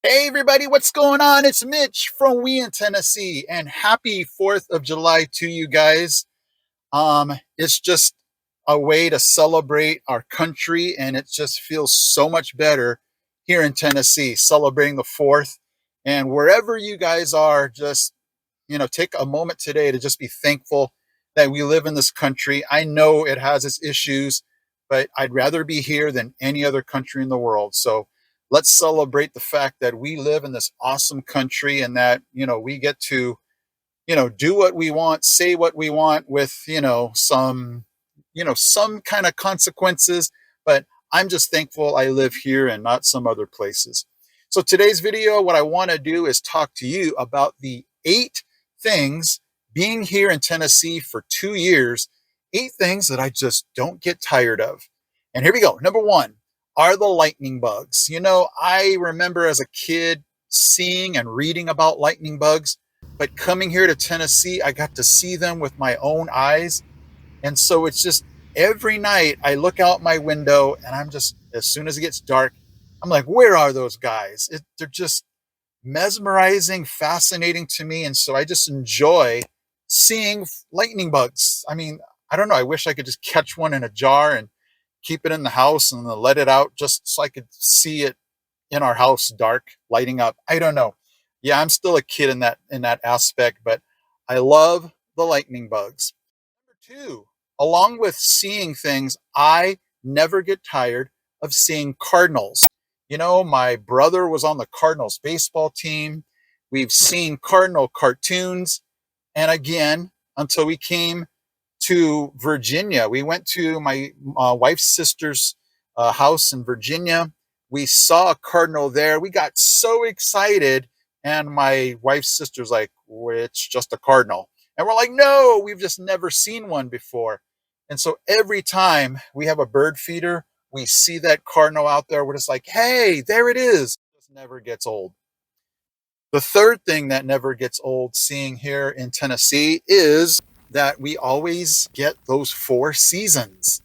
Hey everybody, what's going on? It's Mitch from We in Tennessee, and happy 4th of July to you guys. It's just a way to celebrate our country, and it just feels so much better here in Tennessee, celebrating the 4th. And wherever you guys are, just take a moment today to just be thankful that we live in this country. I know it has its issues, but I'd rather be here than any other country in the world. So let's celebrate the fact that we live in this awesome country and that, we get to, do what we want, say what we want with, some kind of consequences. But I'm just thankful I live here and not some other places. So today's video, what I want to do is talk to you about the 8 things being here in Tennessee for 2 years, 8 things that I just don't get tired of. And here we go. Number one are the lightning bugs. I remember as a kid seeing and reading about lightning bugs, but coming here to Tennessee, I got to see them with my own eyes. And so it's just every night I look out my window and I'm just, as soon as it gets dark, I'm like, where are those guys? They're just mesmerizing, fascinating to me. And so I just enjoy seeing lightning bugs. I mean, I don't know. I wish I could just catch one in a jar and keep it in the house and then let it out just so I could see it in our house dark lighting up. I don't know. Yeah, I'm still a kid in that aspect, but I love the lightning bugs. Number two, along with seeing things, I never get tired of seeing Cardinals. My brother was on the Cardinals baseball team. We've seen Cardinal cartoons. And again, until we came to Virginia, we went to my wife's sister's house in Virginia. We saw a Cardinal there. We got so excited. And my wife's sister's like, well, it's just a Cardinal. And we're like, no, we've just never seen one before. And so every time we have a bird feeder, we see that cardinal out there. We're just like, hey, there it is. It just never gets old. The third thing that never gets old seeing here in Tennessee is that we always get those 4 seasons.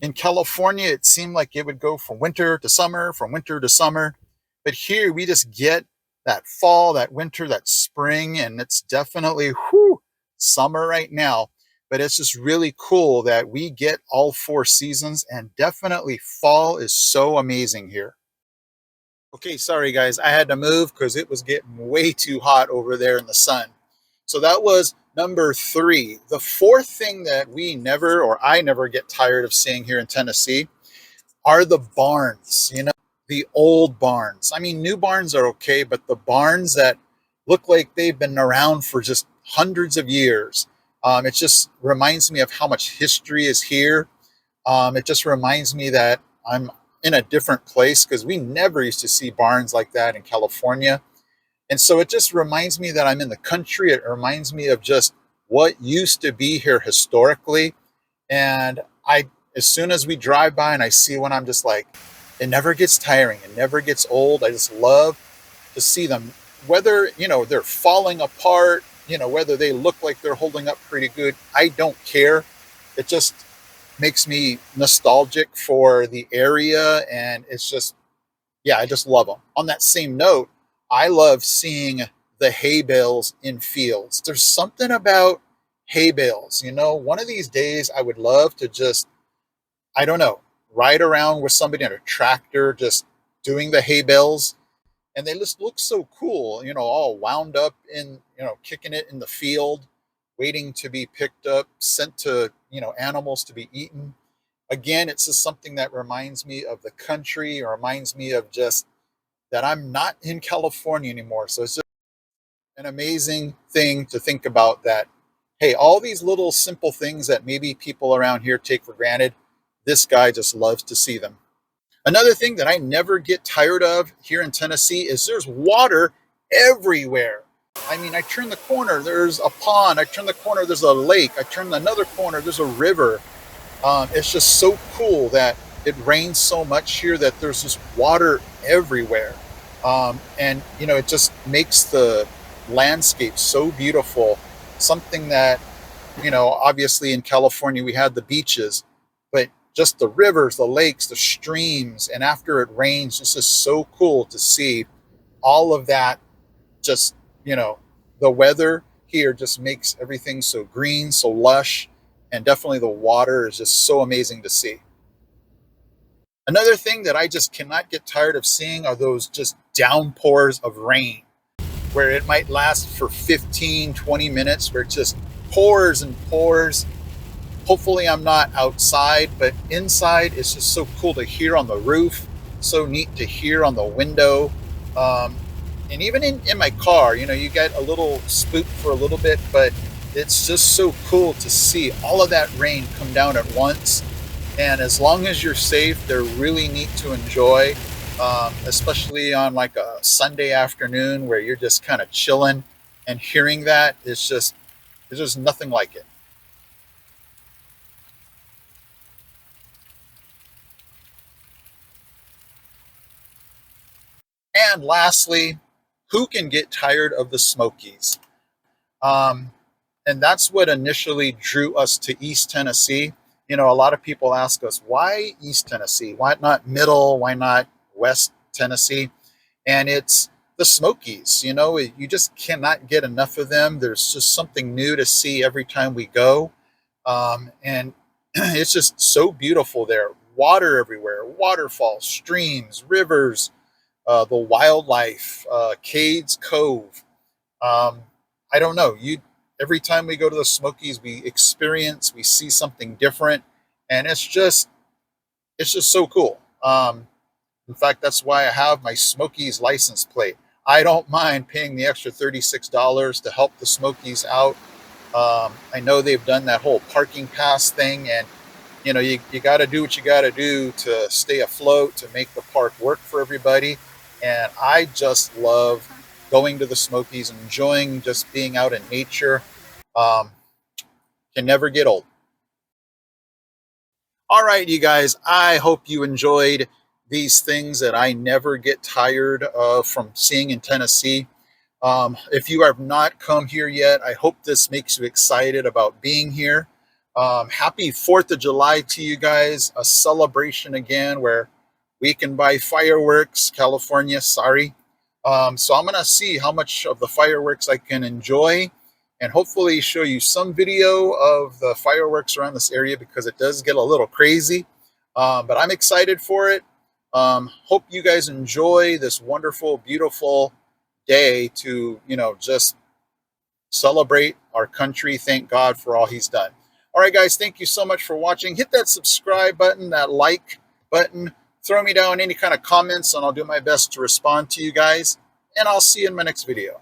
In California, it seemed like it would go from winter to summer, from winter to summer. But here we just get that fall, that winter, that spring, and it's definitely summer right now. But it's just really cool that we get all 4 seasons, and definitely fall is so amazing here. Okay, sorry guys, I had to move because it was getting way too hot over there in the sun. So that was number three. The fourth thing that we never, or I never get tired of seeing here in Tennessee are the barns, the old barns. I mean, new barns are okay, but the barns that look like they've been around for just hundreds of years. It just reminds me of how much history is here. It just reminds me that I'm in a different place because we never used to see barns like that in California. And so it just reminds me that I'm in the country. It reminds me of just what used to be here historically. And as soon as we drive by and I see one, I'm just like, it never gets tiring. It never gets old. I just love to see them, whether, they're falling apart, whether they look like they're holding up pretty good. I don't care. It just makes me nostalgic for the area. And it's just, yeah, I just love them. On that same note, I love seeing the hay bales in fields. There's something about hay bales. One of these days I would love to just, I don't know, ride around with somebody on a tractor just doing the hay bales. And they just look so cool, all wound up in, kicking it in the field, waiting to be picked up, sent to, animals to be eaten. Again, it's just something that reminds me of the country, or reminds me of just that I'm not in California anymore. So it's just an amazing thing to think about that, hey, all these little simple things that maybe people around here take for granted, this guy just loves to see them. Another thing that I never get tired of here in Tennessee is there's water everywhere. I mean, I turn the corner, there's a pond. I turn the corner, there's a lake. I turn another corner, there's a river. It's just so cool that it rains so much here that there's just water everywhere. And, it just makes the landscape so beautiful. Something that, obviously in California, we had the beaches, but just the rivers, the lakes, the streams, and after it rains, it's just so cool to see. all of that just, you know, the weather here just makes everything so green, so lush, and definitely the water is just so amazing to see. Another thing that I just cannot get tired of seeing are those just downpours of rain where it might last for 15, 20 minutes, where it just pours and pours. Hopefully I'm not outside, but inside it's just so cool to hear on the roof, so neat to hear on the window. Um, and even in my car, you know, you get a little spooked for a little bit, but it's just so cool to see all of that rain come down at once. And as long as you're safe, they're really neat to enjoy, especially on like a Sunday afternoon where you're just kind of chilling and hearing that is just, there's just nothing like it. And lastly, who can get tired of the Smokies? Um, and that's what initially drew us to East Tennessee. You know, a lot of people ask us, why East Tennessee? Why not Middle? Why not West Tennessee? And it's the Smokies. You know, you just cannot get enough of them. There's just something new to see every time we go. And it's just so beautiful there. Water everywhere, waterfalls, streams, rivers, the wildlife, Cades Cove. Um, I don't know. You every time we go to the Smokies, we see something different, and it's just so cool. In fact, that's why I have my Smokies license plate. I don't mind paying the extra $36 to help the Smokies out. I know they've done that whole parking pass thing, and you know you got to do what you got to do to stay afloat to make the park work for everybody. And I just love going to the Smokies and enjoying just being out in nature. Um, can never get old. All right, you guys, I hope you enjoyed these things that I never get tired of from seeing in Tennessee. If you have not come here yet, I hope this makes you excited about being here. Happy 4th of July to you guys. A celebration again where we can buy fireworks. California, sorry. So I'm going to see how much of the fireworks I can enjoy and hopefully show you some video of the fireworks around this area because it does get a little crazy. But I'm excited for it. Hope you guys enjoy this wonderful, beautiful day to, you know, just celebrate our country. Thank God for all he's done. All right, guys, thank you so much for watching. Hit that subscribe button, that like button. Throw me down any kind of comments, and I'll do my best to respond to you guys. And I'll see you in my next video.